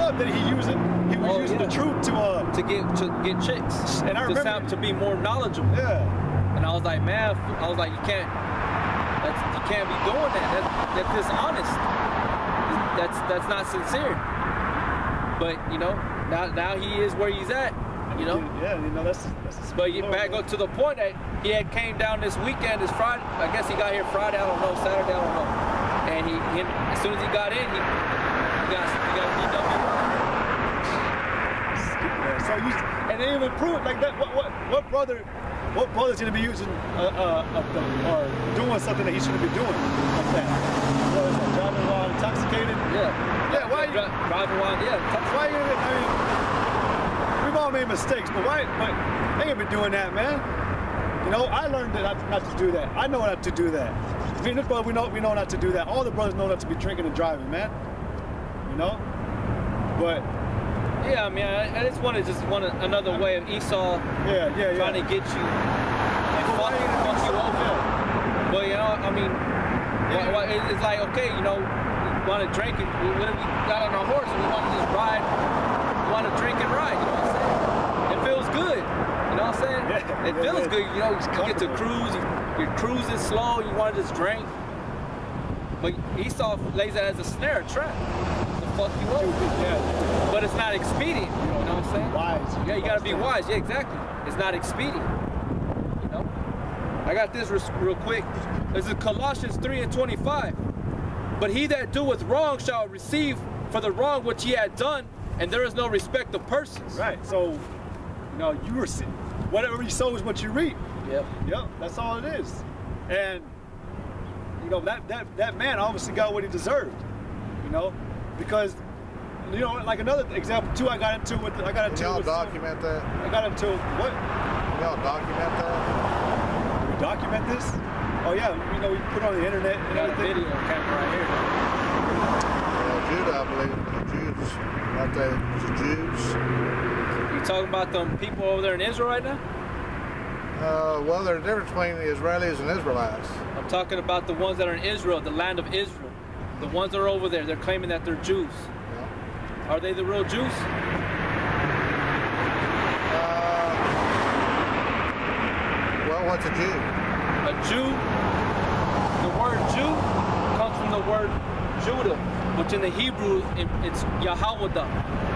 up that he was using the truth to get chicks. And I remember to be more knowledgeable. Yeah. And I was like, man, you can't be doing that. That's dishonest. That's not sincere. But you know, now he is where he's at. You know. Yeah, you know that's. But back up to the point that he had came down this weekend, this Friday. I guess he got here Friday. I don't know. Saturday, I don't know. And he as soon as he got in, he got DW. So and they even proved like that. What brother's gonna be using or doing something that he shouldn't be doing like that? Well, it's like driving while intoxicated. Yeah. Why driving while? Yeah. Why you? I mean, we've all made mistakes, but why? But they ain't been doing that, man. You know, I learned not to do that. I know not to do that. Me and this brother, we know not to do that. All the brothers know not to be drinking and driving, man. You know, but. Yeah, I mean, I just wanted another way of Esau trying to get you and fuck you over. But you know, I mean, it's like, okay, you know, we want to drink and we got on our horse and we want to just ride, we want to drink and ride, you know what I'm saying? It feels good, you know what I'm saying? It feels good, you know, you get to cruise, you're cruising slow, you want to just drink. But Esau lays that as a snare, a trap. Fuck you up. Yeah. But it's not expedient. You know what I'm saying? Wise. Yeah, you gotta be wise. Yeah, exactly. It's not expedient. You know? I got this real quick. This is Colossians 3:25. But he that doeth wrong shall receive for the wrong which he had done, and there is no respect of persons. Right. So, you know, whatever you sow is what you reap. Yep. Yep. That's all it is. And you know that man obviously got what he deserved. You know. Because, you know, like another example too, I got into. Y'all document that? I got into what? Y'all document that? We document this? Oh yeah, you know, we put it on the internet and everything. Video camera right here. Judah, I believe, the Jews, right there, the Jews. You talking about them people over there in Israel right now? Well, there's a difference between the Israelis and Israelites. I'm talking about the ones that are in Israel, the land of Israel. The ones that are over there, they're claiming that they're Jews. Yeah. Are they the real Jews? Well, what's a Jew? A Jew, the word Jew comes from the word Judah, which in the Hebrew, it's Yahweh,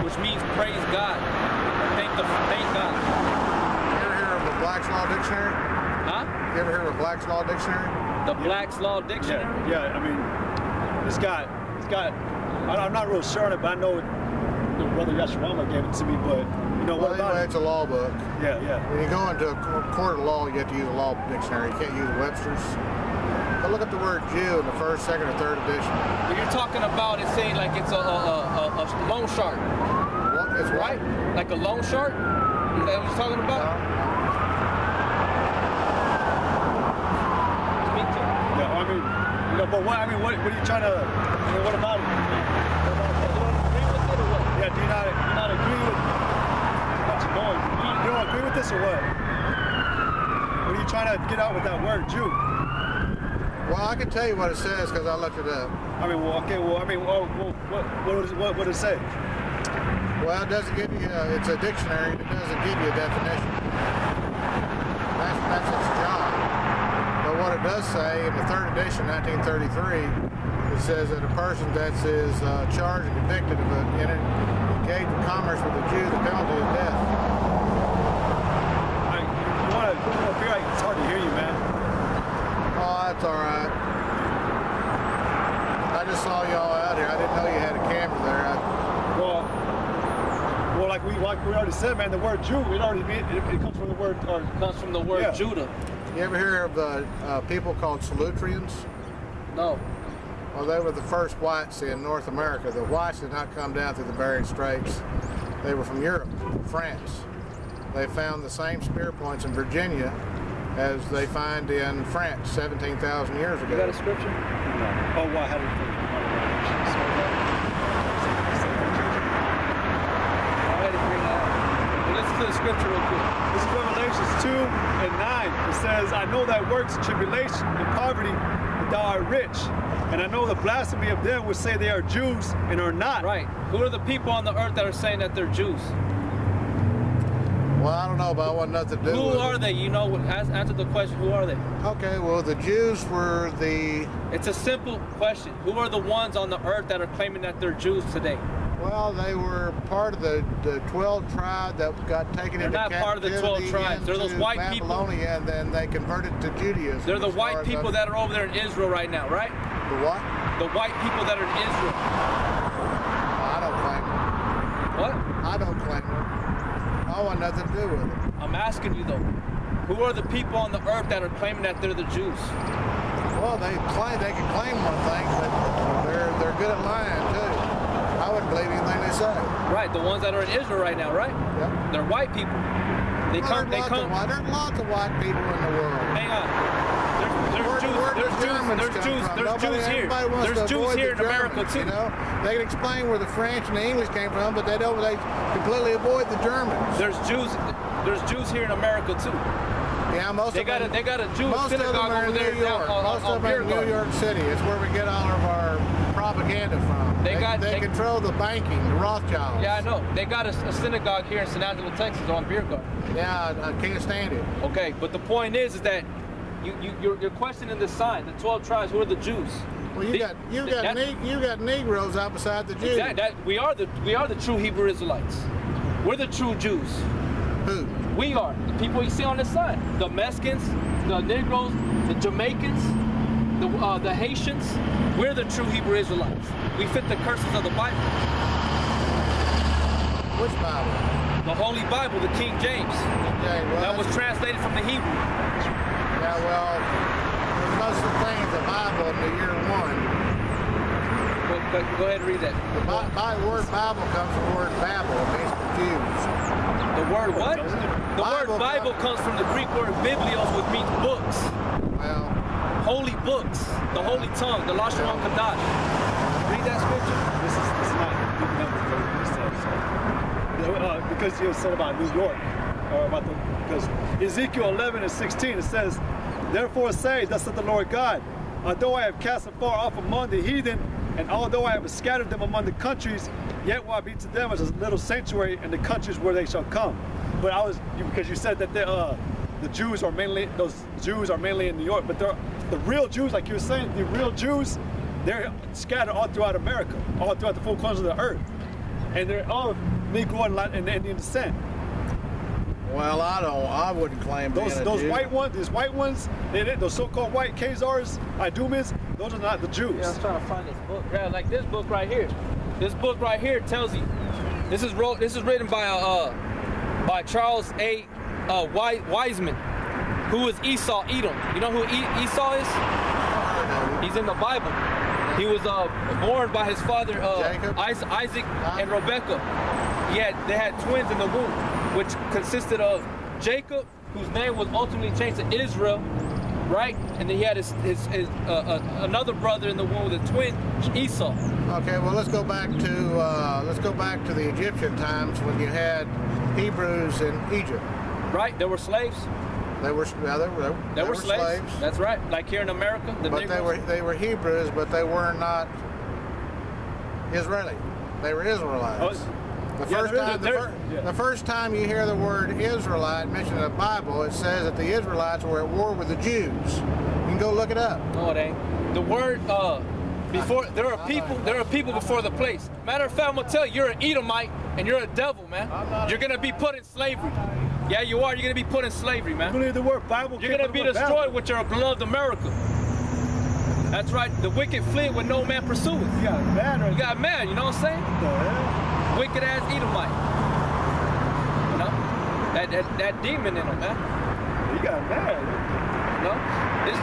which means praise God. Thank God. You ever hear of the Black's Law Dictionary? Huh? You ever hear of Black's Law Dictionary? The Black's Law Dictionary? Yeah, I mean, it's got, I'm not real sure on it, but I know the brother Yashwama gave it to me, but you know what about anyway, it? it's a law book. Yeah. When you go into a court of law, you have to use a law dictionary. You can't use Webster's. But look at the word Jew in the first, second, or third edition. What you're talking about is saying like it's a loan shark. What? It's right? Like a loan shark? Is that what you're talking about? Yeah, I mean, you know, but what are you trying to, I mean, what about it? Yeah, do you not agree with what you're doing? You don't agree with this or what? What are you trying to get out with that word, Jew? Well, I can tell you what it says because I looked it up. I mean, well, okay, well, I mean, what does it say? Well, it doesn't give you, it's a dictionary, it doesn't give you a definition. That's its job. But what it does say, in the third edition, 1933, it says that a person that is charged and convicted of engaged in commerce with a Jew, the penalty is death. You want to come up here? It's hard to hear you, man. Oh, that's all right. I just saw y'all out here. I didn't know you had a camera there. Well, like we already said, man, the word Jew, it comes from the word, Judah. You ever hear of the people called Salutrians? No. Well, they were the first whites in North America. The whites did not come down through the Bering Straits. They were from Europe, France. They found the same spear points in Virginia as they find in France 17,000 years ago. You got a scripture? No. Oh, well, how do you think? Listen to the scripture real quick. This is Revelations 2:9. It says, I know thy works, tribulation, and poverty, but thou art rich. And I know the blasphemy of them would say they are Jews and are not. Right. Who are the people on the earth that are saying that they're Jews? Well, I don't know, but I want nothing to do with it. Who are they? You know, answer the question. Who are they? Okay, well, the Jews were the... It's a simple question. Who are the ones on the earth that are claiming that they're Jews today? Well, they were part of the 12 tribe that got taken into captivity. They're not part of the 12 tribes. They're those white people. Babylonia, and then they converted to Judaism. They're the white people that are over there in Israel right now, right? The what? The white people that are in Israel. I don't claim it. What? I don't claim it. I want nothing to do with it. I'm asking you though. Who are the people on the earth that are claiming that they're the Jews? Well, they can claim one thing, but they're good at lying too. I wouldn't believe anything they say. Right, the ones that are in Israel right now, right? Yep. They're white people. There's lots of white people in the world. Hang on. There's Jews here. There's Jews here in America too. You know, they can explain where the French and the English came from, but they completely avoid the Germans. There's Jews here in America too. Yeah, they got a Jewish synagogue over there down most of them in New York City. It's where we get all of our propaganda from. They control the banking, the Rothschilds. Yeah, I know. They got a synagogue here in San Angelo, Texas, on Beer Garden. Yeah, I can't stand it. Okay, but the point is that you're questioning the sign, the 12 tribes. Who are the Jews? Well, you got Negroes out beside the Jews. Exactly. We are the true Hebrew Israelites. We're the true Jews. Who? We are the people you see on this side. The Mexicans, the Negroes, the Jamaicans, the Haitians. We're the true Hebrew Israelites. We fit the curses of the Bible. Which Bible? The Holy Bible, the King James. That was translated from the Hebrew. Yeah, well, there's no such thing as the Bible in the year 1. Go ahead and read that. The word Bible comes from the word Babel. It means confused. The word what? The word Bible comes from the Greek word biblios, which means books. Well, holy books, the holy tongue, the Lashon Kadash. Read that scripture. This is not good numbers, because you said about New York, or about because Ezekiel 11:16 it says, "Therefore say, thus saith the Lord God, although I have cast them far off among the heathen, and although I have scattered them among the countries, yet will I be to them as a little sanctuary in the countries where they shall come." But because you said that the Jews are mainly in New York, but the real Jews, like you were saying, the real Jews, they're scattered all throughout America, all throughout the four corners of the earth, and they're all Negro and Indian descent. Well, I wouldn't claim those white ones, those so-called white Khazars, Idumans, those are not the Jews. Yeah, I'm trying to find this book. Yeah, like this book right here. This book right here tells you. This is written by Charles A. Wiseman, who is Esau Edom. You know who Esau is? He's in the Bible. He was born by his father Isaac and Rebekah. They had twins in the womb, which consisted of Jacob, whose name was ultimately changed to Israel, right? And then he had another brother in the womb with a twin, Esau. Okay, well let's go back to the Egyptian times when you had Hebrews in Egypt. Right, there were slaves. They were slaves. That's right. Like here in America, they were Hebrews, but they were not Israeli. They were Israelites. The first time you hear the word Israelite mentioned in the Bible, it says that the Israelites were at war with the Jews. You can go look it up. No, it ain't. The word before there are people before the place. Matter of fact, I'm gonna tell you, you're an Edomite and you're a devil, man. You're gonna be put in slavery. Yeah, you are. You're gonna be put in slavery, man. You believe the word Bible? You're gonna be destroyed with your beloved America. That's right. The wicked fled when no man pursueth. You got mad. You got mad. You know what I'm saying? Wicked ass Edomite. You know? That demon in him, man. You got mad. You know?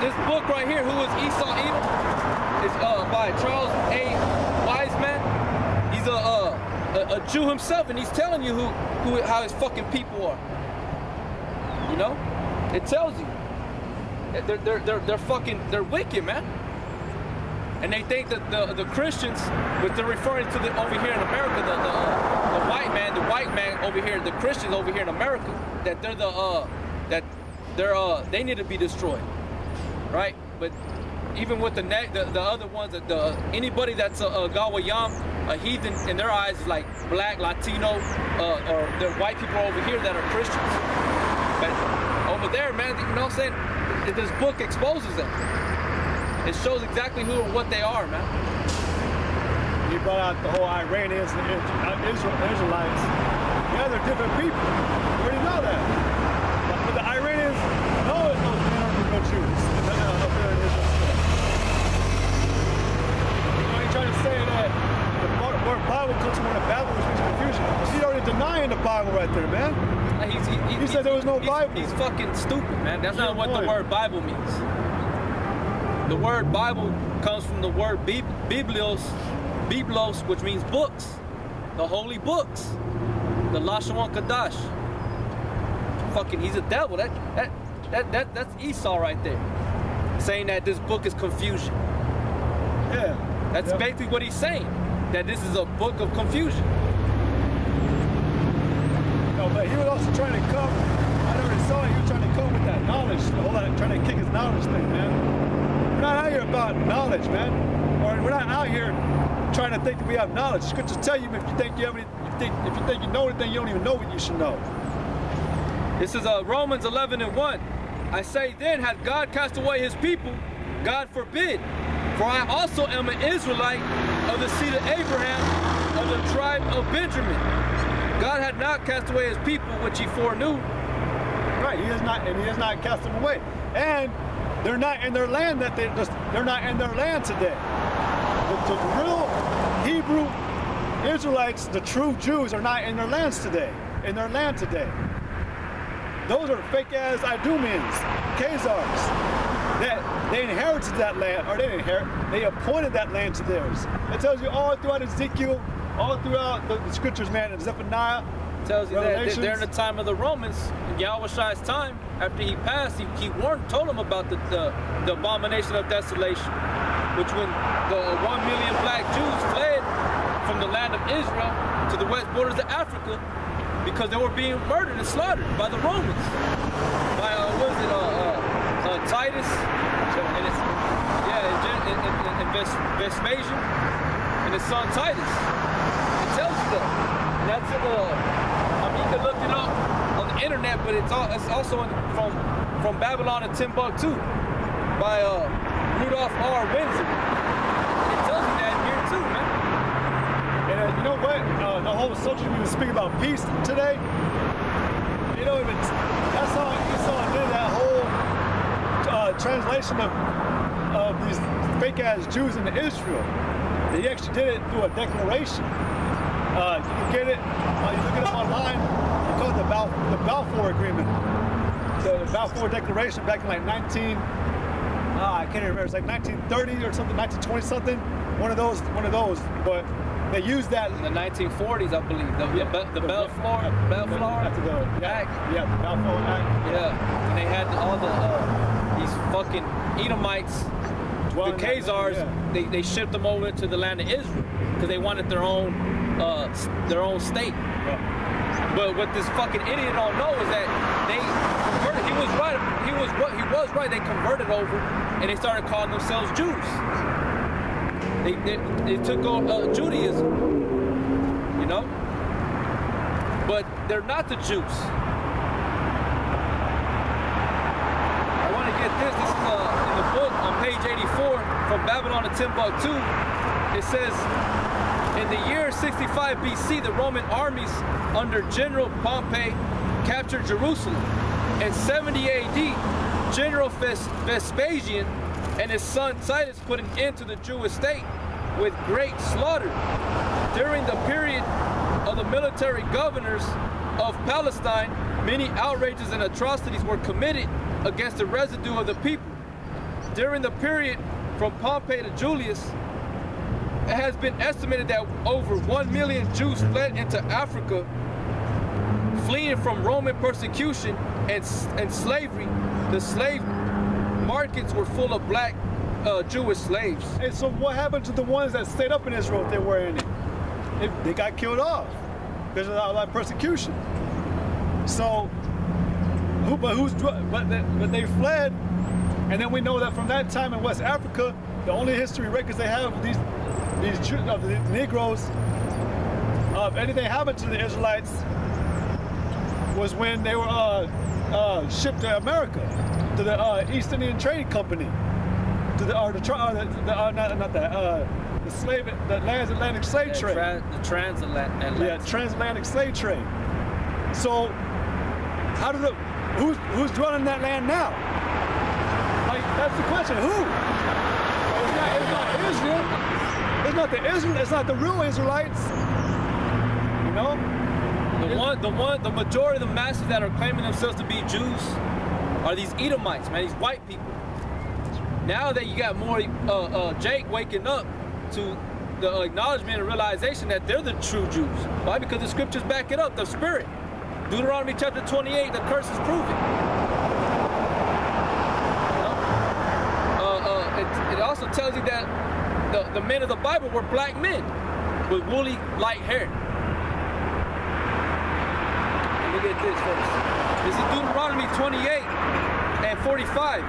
This book right here, Who is Esau Edom, is by Charles A. Wiseman. He's a Jew himself, and he's telling you how his fucking people are. You know? It tells you. They're wicked, man. And they think that the Christians, which they're referring to over here in America, the white man over here, the Christians over here in America, that they need to be destroyed, right? But even with the other ones, anybody that's a Gawayam, a heathen in their eyes is like black, Latino, or they're white people over here that are Christians. But over there, man, you know what I'm saying? This book exposes them. It shows exactly who and what they are, man. He brought out the whole Iranians and Israelites. Yeah, they're different people. You already know that. But the Iranians know it, those men are no Jews. Up there in Israel. You know, he's trying to say that the word Bible comes from one of Babel, which means confusion. He's already denying the Bible right there, man. He said there was no Bible. He's fucking stupid, man. That's not what the word Bible means. The word Bible comes from the word Biblos, which means books, the holy books, the Lashon Kadash. Fucking, he's a devil. That's Esau right there, saying that this book is confusion. Yeah, that's basically what he's saying. That this is a book of confusion. No, but he was also trying to come. I already saw he was trying to come with that knowledge, trying to kick his knowledge thing, man. We're not out here about knowledge, man. Or we're not out here trying to think that we have knowledge. Scriptures tell you if you think you have any, if you think you know anything, you don't even know what you should know. This is Romans 11:1. I say then, hath God cast away his people? God forbid. For I also am an Israelite of the seed of Abraham, of the tribe of Benjamin. God had not cast away his people, which he foreknew. Right, he has not, and he has not cast them away. And they're not in their land they're not in their land today. The real Hebrew Israelites, the true Jews, are not in their lands today. In their land today. Those are fake ass Idumeans, Khazars. That they inherited that land, or they didn't inherit, they appointed that land to theirs. It tells you all throughout Ezekiel, all throughout the scriptures, man, in Zephaniah. Tells you that during the time of the Romans, in Yahushai's time, after he passed, he told them about the abomination of desolation, which when the 1 million black Jews fled from the land of Israel to the west borders of Africa because they were being murdered and slaughtered by the Romans. By Titus, and Vespasian, and his son Titus. It tells you that. And that's in I mean, you can look it up on the internet, but it's also from Babylon to Timbuktu by Rudolph R. Windsor. It tells you that here too, man. And you know what? The whole subject we were speaking about peace today. You know, that's how Esau did that whole translation of these fake ass Jews into Israel. He actually did it through a declaration. You can get it. You look it up online. It's called the Balfour Agreement. The Balfour Declaration back in like I can't remember. It's like 1930 or something, 1920 something. One of those. But they used that in the 1940s, I believe. The Balfour Act. Yeah, the Balfour Act. Yeah, and they had all these fucking Edomites, the Khazars. They shipped them over to the land of Israel because they wanted their own state. Yeah. But what this fucking idiot don't know is that they converted. He was right. He was right. They converted over and they started calling themselves Jews. They took on Judaism, you know, but they're not the Jews. I want to get this. This is in the book on page 84 from Babylon to Timbuktu. It says, in the year 65 BC, the Roman armies under General Pompey captured Jerusalem. In 70 AD, General Vespasian and his son Titus put an end to the Jewish state with great slaughter. During the period of the military governors of Palestine, many outrages and atrocities were committed against the residue of the people. During the period from Pompey to Julius, it has been estimated that over 1 million Jews fled into Africa, fleeing from Roman persecution and slavery. The slave markets were full of black Jewish slaves. And so what happened to the ones that stayed up in Israel if they were in it? They got killed off because of all that persecution. So, but they fled, And then we know that from that time in West Africa, the only history records they have of these of the Negroes, of anything happened to the Israelites, was when they were shipped to America, to the East Indian Trading Company, to the transatlantic slave trade. The transatlantic. Yeah, transatlantic slave trade. So, how did who's dwelling that land now? Like, that's the question. Who? It's not Israel. It's not the Israel. It's not the real Israelites. You know. The majority of the masses that are claiming themselves to be Jews are these Edomites, man. These white people. Now that you got more Jake waking up to the acknowledgement and realization that they're the true Jews. Why? Because the scriptures back it up. The Spirit. Deuteronomy chapter 28, the curse is proven. It also tells you that the men of the Bible were black men with woolly, light hair. And look at this first. This is Deuteronomy 28 and 45.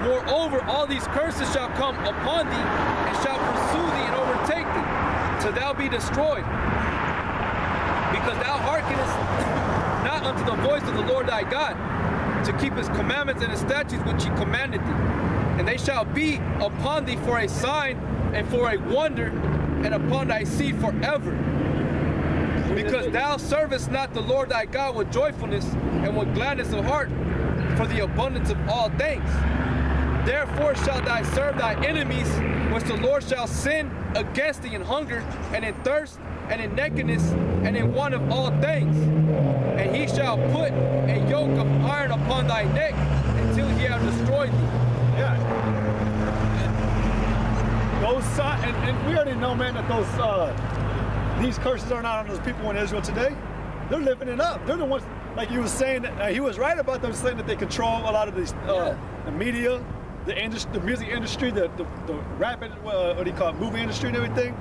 Moreover, all these curses shall come upon thee, and shall pursue thee and overtake thee, till thou be destroyed. Because thou hearkenest not unto the voice of the Lord thy God, to keep his commandments and his statutes which he commanded thee. And they shall be upon thee for a sign and for a wonder, and upon thy seed forever. Because thou servest not the Lord thy God with joyfulness and with gladness of heart, for the abundance of all things. Therefore shalt thou serve thy enemies, which the Lord shall send against thee in hunger, and in thirst, and in nakedness, and in want of all things. And he shall put a yoke of iron upon thy neck, until he have destroyed thee. Yeah. Those and we already know, man, that these curses are not on those people in Israel today. They're living it up. They're the ones, like you were saying, he was right about them saying that they control a lot of these the media, the music industry, the rap, what do you call it, movie industry and everything.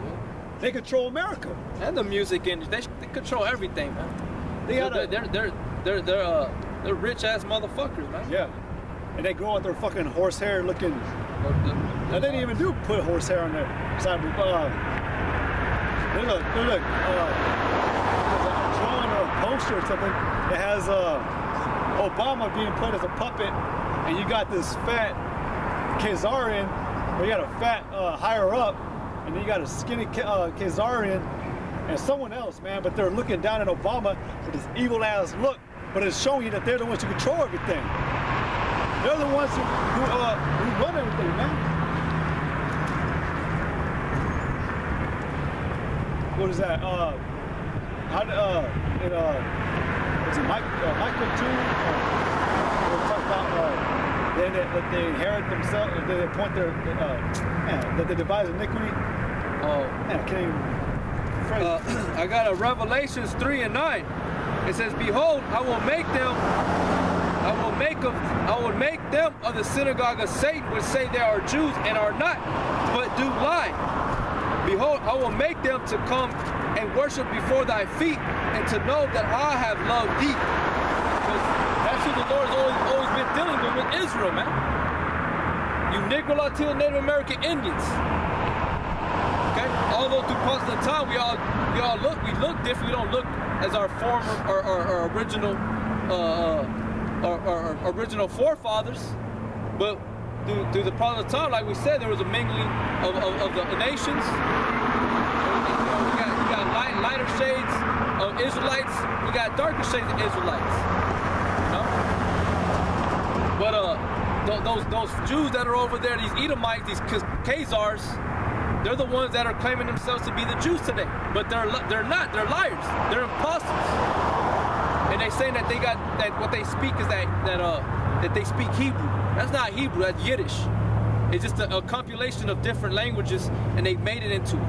They control America. And the music industry, they control everything, man. They're rich ass motherfuckers, man. Yeah. And they grow out their fucking horsehair looking. They didn't even put horsehair on their side. There's a drawing or a poster or something that has Obama being put as a puppet, and you got this fat Khazarian, or you got a fat higher up, and then you got a skinny Khazarian and someone else, man, but they're looking down at Obama with this evil ass look, but it's showing you that they're the ones who control everything. They're the ones who run everything, man. What is that? It's a Michael 2. We'll talk about that they inherit themselves, they appoint their, that they devise iniquity. Oh, man, I can't even phrase. I got a Revelations 3 and 9. It says, behold, I will make them of the synagogue of Satan, which say they are Jews and are not, but do lie. Behold, I will make them to come and worship before thy feet, and to know that I have loved thee. Because that's who the Lord has always been dealing with Israel, man. You Negro, Latino, Native American Indians. Okay? Although through parts of the time we look different. We don't look as our former or original forefathers, but through the part of the time, like we said, there was a mingling of the nations. We got lighter shades of Israelites. We got darker shades of Israelites. You know? But those Jews that are over there, these Edomites, these Khazars, they're the ones that are claiming themselves to be the Jews today. But they're not. They're liars. They're imposters. And they say that they got that what they speak is that they speak Hebrew. That's not Hebrew. That's Yiddish. It's just a compilation of different languages, and they made it into it.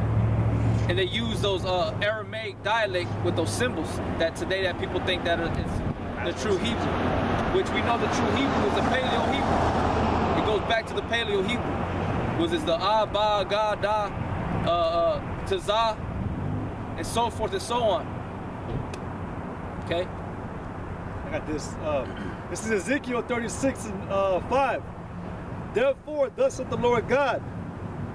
And they use those Aramaic dialect with those symbols that today that people think that it's the true Hebrew, which we know the true Hebrew is the Paleo Hebrew. It goes back to the Paleo Hebrew, which is the Ba, Ga, Da, Tazah, and so forth and so on. Okay. I got this. This is Ezekiel 36 and 5. Therefore, thus saith the Lord God,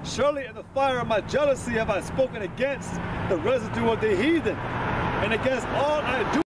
surely in the fire of my jealousy have I spoken against the residue of the heathen, and against all I do